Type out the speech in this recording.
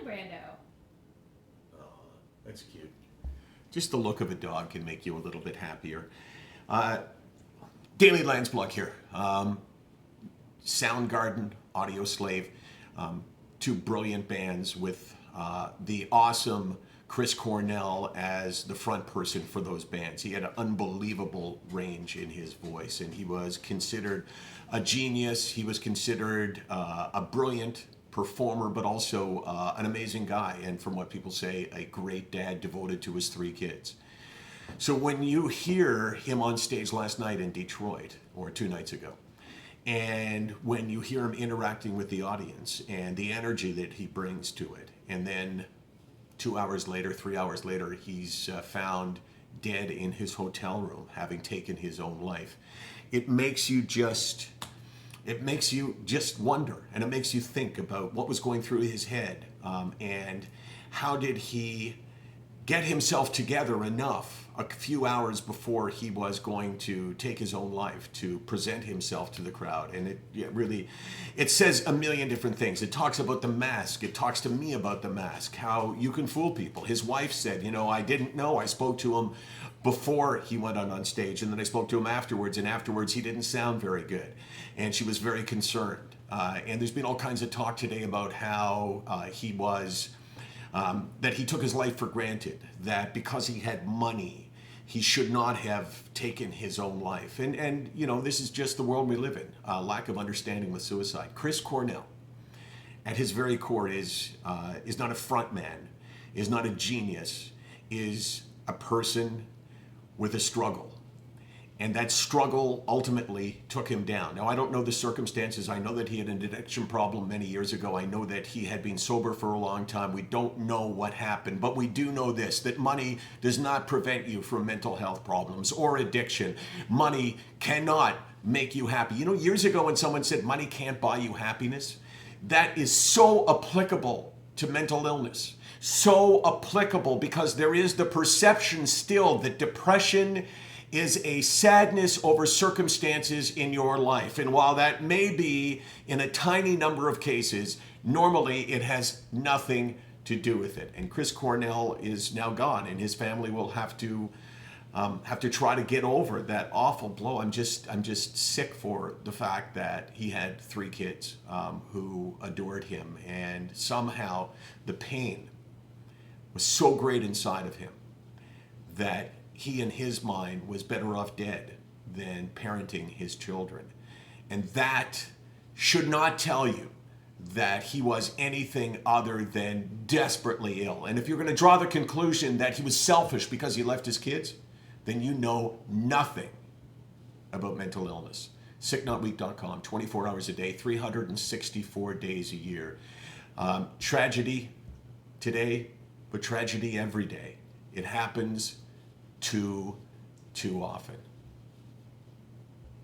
Brando. Oh, that's cute. Just the look of a dog can make you a little bit happier. Daily Landsblog here. Soundgarden, Audio Slave, two brilliant bands with the awesome Chris Cornell as the front person for those bands. He had an unbelievable range in his voice, and he was considered a genius. He was considered a brilliant performer, but also an amazing guy, and from what people say, a great dad devoted to his 3 kids. So when you hear him on stage last night in Detroit, or 2 nights ago, and when you hear him interacting with the audience and the energy that he brings to it, and then 2 hours later, 3 hours later, he's found dead in his hotel room, having taken his own life, it makes you just wonder, and it makes you think about what was going through his head, and how did he get himself together enough a few hours before he was going to take his own life to present himself to the crowd. And it says a million different things. It talks about the mask. It talks to me about the mask, how you can fool people. His wife said, I didn't know. I spoke to him before he went on stage, and then I spoke to him afterwards, and afterwards he didn't sound very good. And she was very concerned. And there's been all kinds of talk today about how that he took his life for granted, that because he had money, he should not have taken his own life. And this is just the world we live in, lack of understanding with suicide. Chris Cornell, at his very core, is not a front man, is not a genius, is a person with a struggle. And that struggle ultimately took him down. Now, I don't know the circumstances. I know that he had an addiction problem many years ago. I know that he had been sober for a long time. We don't know what happened, but we do know this, that money does not prevent you from mental health problems or addiction. Money cannot make you happy. Years ago when someone said money can't buy you happiness, that is so applicable to mental illness. So applicable because there is the perception still that depression is a sadness over circumstances in your life. And while that may be in a tiny number of cases, normally it has nothing to do with it. And Chris Cornell is now gone, and his family will have to try to get over that awful blow. I'm just sick for the fact that he had 3 kids who adored him, and somehow the pain was so great inside of him that he, in his mind, was better off dead than parenting his children. And that should not tell you that he was anything other than desperately ill. And if you're going to draw the conclusion that he was selfish because he left his kids, then you know nothing about mental illness. SickNotWeak.com, 24 hours a day, 364 days a year. Tragedy today, but tragedy every day. It happens too often.